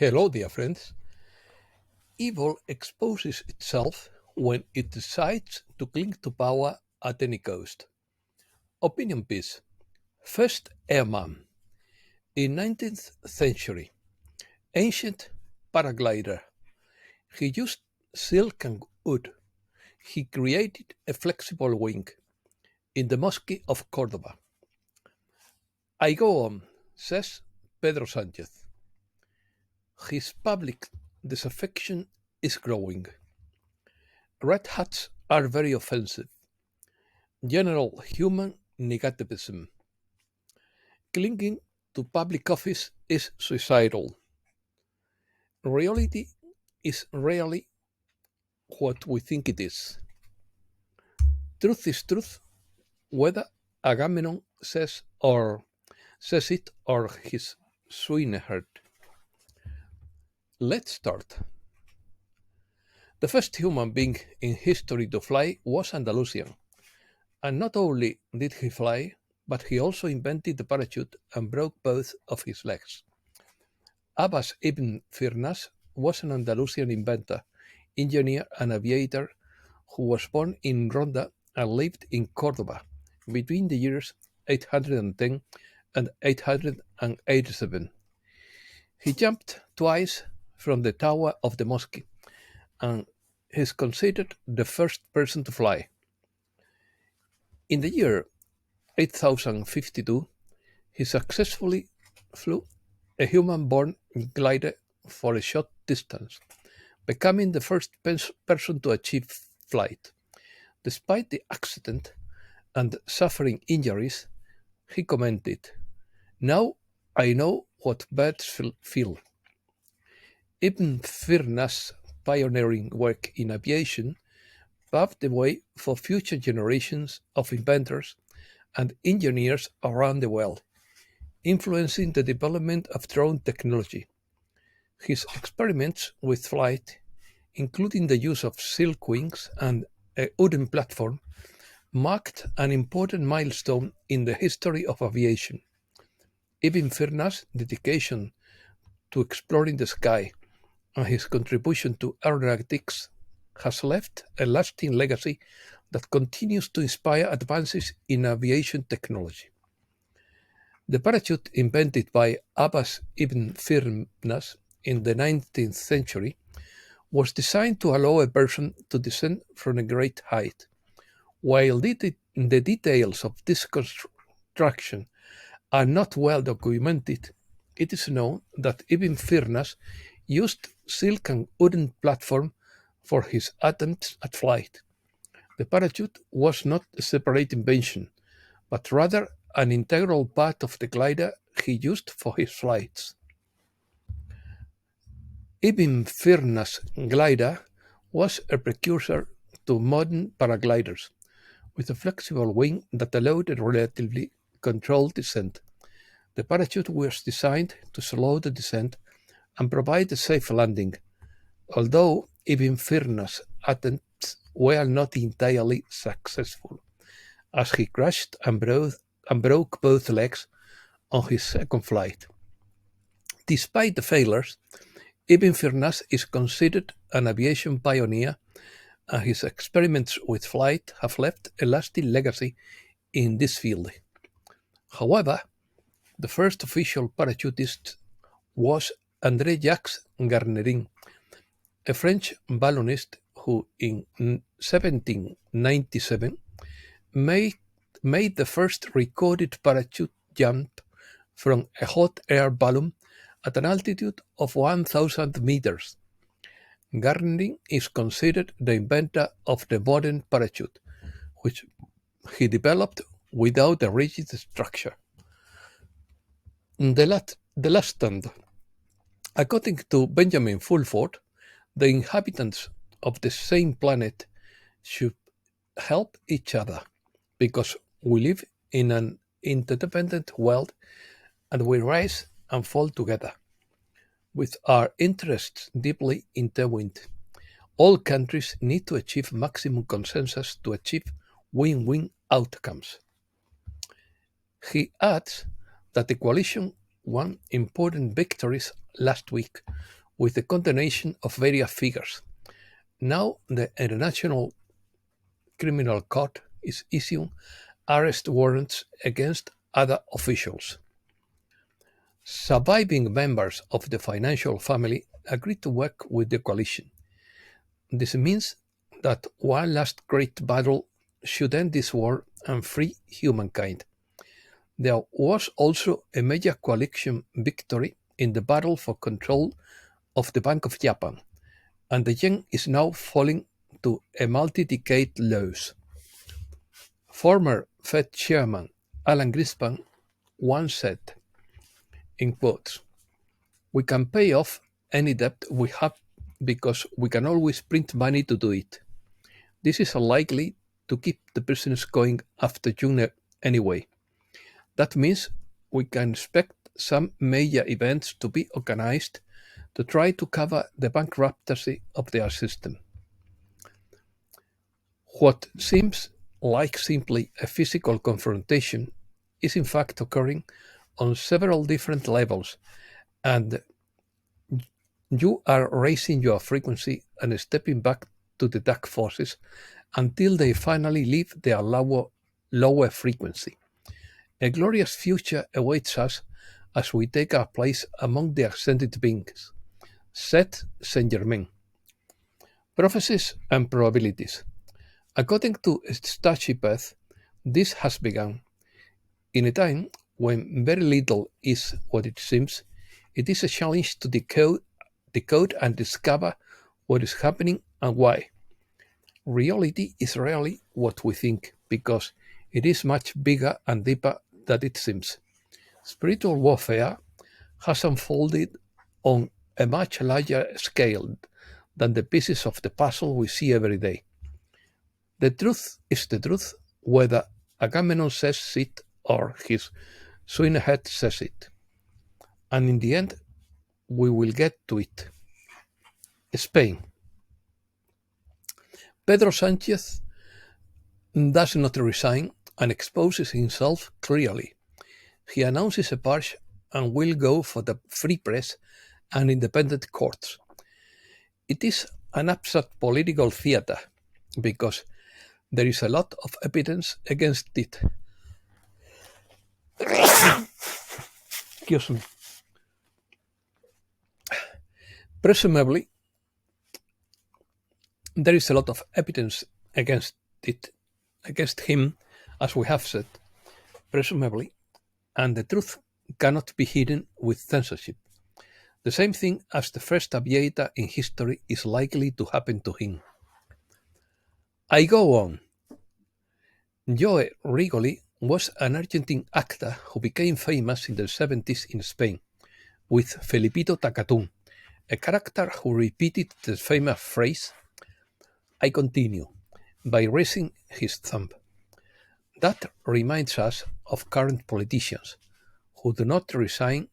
Hello, dear friends. Evil exposes itself when it decides to cling to power at any cost. Opinion piece. First Airman. In 19th century, ancient paraglider. He used silk and wood. He created a flexible wing in the Mosque of Córdoba. I go on, says Pedro Sánchez. His public disaffection is growing. Red hats are very offensive. General human negativism. Clinging to public office is suicidal. Reality is rarely what we think it is. Truth is truth, whether Agamemnon says it or his swineherd. Let's start. The first human being in history to fly was Andalusian, and not only did he fly, but he also invented the parachute and broke both of his legs. Abbas ibn Firnas was an Andalusian inventor, engineer, and aviator who was born in Ronda and lived in Córdoba between the years 810 and 887. He jumped twice from the tower of the mosque and is considered the first person to fly. In the year 8052, he successfully flew a human-born glider for a short distance, becoming the first person to achieve flight. Despite the accident and suffering injuries, he commented, "Now I know what birds feel." Ibn Firnas' pioneering work in aviation paved the way for future generations of inventors and engineers around the world, influencing the development of drone technology. His experiments with flight, including the use of silk wings and a wooden platform, marked an important milestone in the history of aviation. Ibn Firnas' dedication to exploring the sky and his contribution to aeronautics has left a lasting legacy that continues to inspire advances in aviation technology. The parachute invented by Abbas ibn Firnas in the 19th century was designed to allow a person to descend from a great height. While the details of this construction are not well documented, it is known that Ibn Firnas used silk and wooden platform for his attempts at flight. The parachute was not a separate invention, but rather an integral part of the glider he used for his flights. Ibn Firnas' glider was a precursor to modern paragliders, with a flexible wing that allowed a relatively controlled descent. The parachute was designed to slow the descent and provide a safe landing, although Ibn Firnas' attempts were not entirely successful, as he crashed and broke both legs on his second flight. Despite the failures, Ibn Firnas is considered an aviation pioneer, and his experiments with flight have left a lasting legacy in this field. However, the first official parachutist was André Jacques Garnerin, a French balloonist who in 1797 made the first recorded parachute jump from a hot air balloon at an altitude of 1,000 meters. Garnerin is considered the inventor of the modern parachute, which he developed without a rigid structure. The last stand. According to Benjamin Fulford, the inhabitants of the same planet should help each other because we live in an interdependent world and we rise and fall together. With our interests deeply intertwined, all countries need to achieve maximum consensus to achieve win-win outcomes. He adds that the coalition one important victories last week with the condemnation of various figures. Now the International Criminal Court is issuing arrest warrants against other officials. Surviving members of the financial family agreed to work with the coalition. This means that one last great battle should end this war and free humankind. There was also a major coalition victory in the battle for control of the Bank of Japan, and the yen is now falling to a multi-decade lows. Former Fed Chairman Alan Greenspan once said, in quotes, "We can pay off any debt we have because we can always print money to do it. This is unlikely to keep the business going after June anyway. That means we can expect some major events to be organized to try to cover the bankruptcy of their system." What seems like simply a physical confrontation is in fact occurring on several different levels, and you are raising your frequency and stepping back to the dark forces until they finally leave their lower frequency. A glorious future awaits us as we take our place among the ascended beings, said Saint Germain. Prophecies and probabilities. According to Starship Earth, this has begun. In a time when very little is what it seems, it is a challenge to decode and discover what is happening and why. Reality is rarely what we think, because it is much bigger and deeper than it seems. Spiritual warfare has unfolded on a much larger scale than the pieces of the puzzle we see every day. The truth is the truth, whether Agamemnon says it or his swineherd says it. And in the end, we will get to it. Spain. Pedro Sánchez does not resign and exposes himself clearly. He announces a purge and will go for the free press and independent courts. It is an abstract political theater because there is a lot of evidence against it. Excuse me. Presumably, there is a lot of evidence against him, as we have said, presumably, and the truth cannot be hidden with censorship. The same thing as the first aviator in history is likely to happen to him. I go on. Joe Rigoli was an Argentine actor who became famous in the 70s in Spain with Felipito Tacatún, a character who repeated the famous phrase, "I continue," by raising his thumb. That reminds us of current politicians who do not resign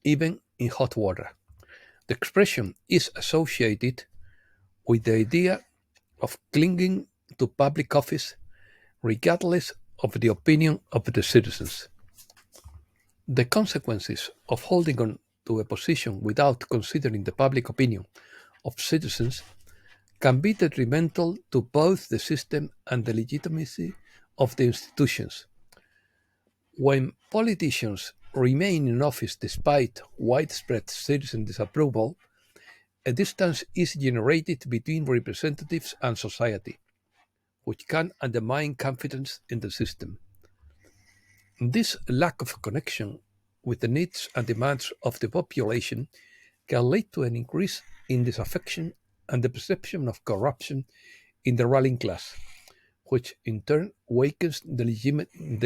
even in hot water. The expression is associated with the idea of clinging to public office regardless of the opinion of the citizens. The consequences of holding on to a position without considering the public opinion of citizens can be detrimental to both the system and the legitimacy of the institutions. When politicians remain in office despite widespread citizen disapproval, a distance is generated between representatives and society, which can undermine confidence in the system. This lack of connection with the needs and demands of the population can lead to an increase in disaffection and the perception of corruption in the ruling class, which in turn weakens the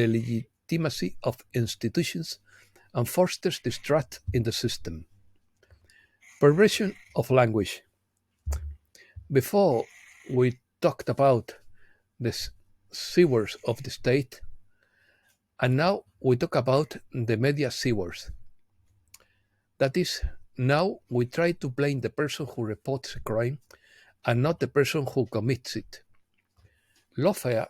legitimacy of institutions and fosters distrust in the system. Perversion of language. Before we talked about the sewers of the state, and now we talk about the media sewers. That is, now we try to blame the person who reports a crime and not the person who commits it. Lawfare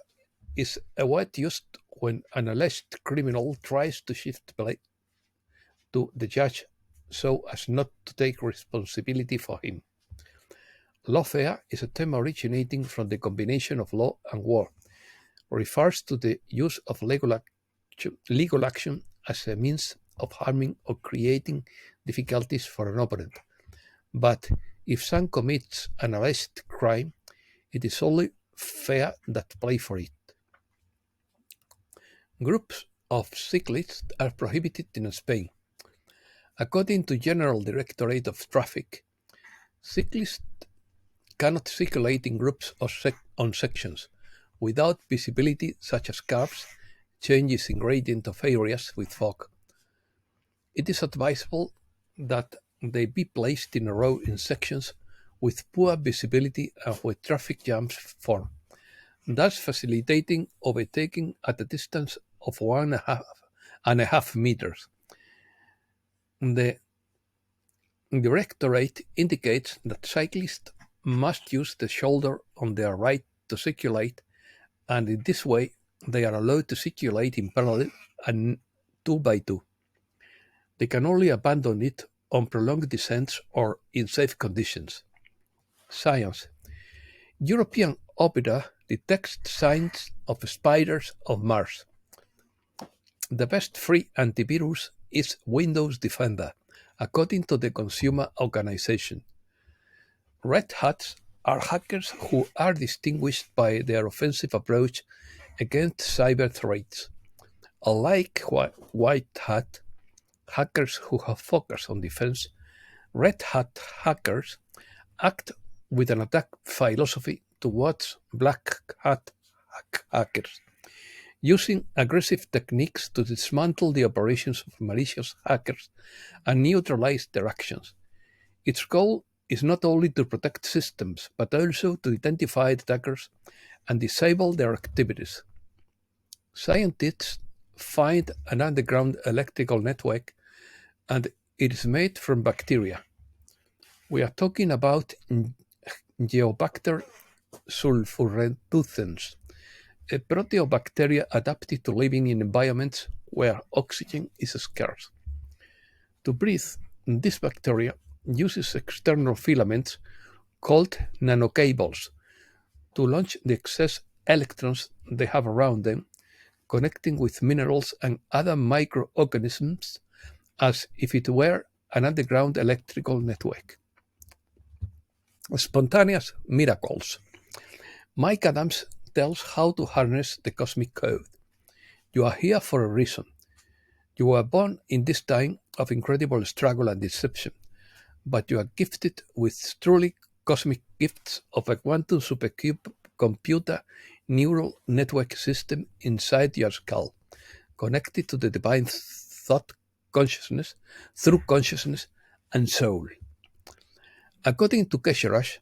is a word used when an alleged criminal tries to shift blame to the judge so as not to take responsibility for him. Lawfare is a term originating from the combination of law and war, refers to the use of legal action as a means of harming or creating difficulties for an opponent. But if some commits an alleged crime, it is only fair that play for it. Groups of cyclists are prohibited in Spain. According to General Directorate of Traffic, cyclists cannot circulate in groups or on sections without visibility, such as curves, changes in gradient of areas with fog. It is advisable that they be placed in a row in sections with poor visibility and where traffic jams form, thus facilitating overtaking at a distance of 1.5 meters. The Directorate indicates that cyclists must use the shoulder on their right to circulate, and in this way they are allowed to circulate in parallel and 2 by 2. They can only abandon it on prolonged descents or in safe conditions. Science. European opera detects signs of spiders on Mars. The best free antivirus is Windows Defender, according to the Consumer Organization. Red Hats are hackers who are distinguished by their offensive approach against cyber threats. Unlike White Hat hackers who have focused on defense, Red Hat hackers act with an attack philosophy towards Black Hat hackers, using aggressive techniques to dismantle the operations of malicious hackers and neutralize their actions. Its goal is not only to protect systems, but also to identify attackers and disable their activities. Scientists find an underground electrical network, and it is made from bacteria. We are talking about Geobacter sulphureducens, a proteobacteria adapted to living in environments where oxygen is scarce. To breathe, this bacteria uses external filaments called nanocables to launch the excess electrons they have around them, connecting with minerals and other microorganisms as if it were an underground electrical network. Spontaneous miracles. Mike Adams tells how to harness the cosmic code. You are here for a reason. You were born in this time of incredible struggle and deception, but you are gifted with truly cosmic gifts of a quantum supercomputer neural network system inside your skull, connected to the divine thought consciousness through consciousness and soul. According to Keshe,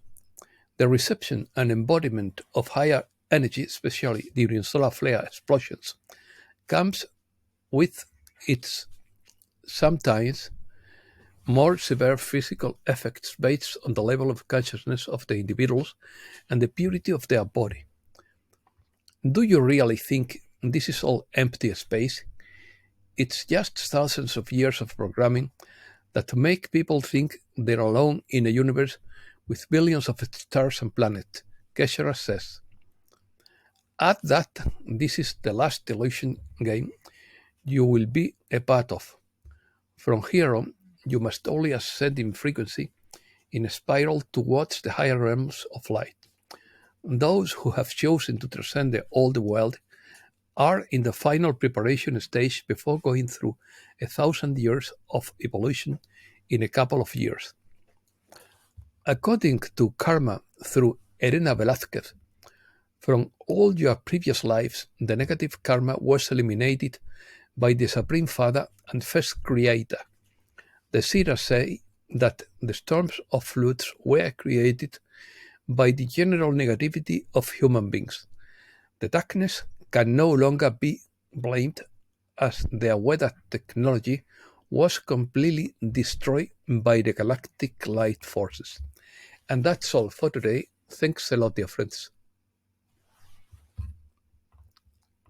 the reception and embodiment of higher energy, especially during solar flare explosions, comes with its sometimes more severe physical effects based on the level of consciousness of the individuals and the purity of their body. Do you really think this is all empty space? It's just thousands of years of programming that make people think they're alone in a universe with billions of stars and planets, Keshe says. Add that this is the last illusion game you will be a part of. From here on, you must only ascend in frequency in a spiral towards the higher realms of light. Those who have chosen to transcend the old world are in the final preparation stage before going through 1,000 years of evolution in a couple of years. According to Karma through Elena Velázquez, from all your previous lives, the negative karma was eliminated by the Supreme Father and First Creator. The Siddhas say that the storms of floods were created by the general negativity of human beings. The darkness can no longer be blamed as their weather technology was completely destroyed by the galactic light forces. And that's all for today. Thanks a lot, dear friends.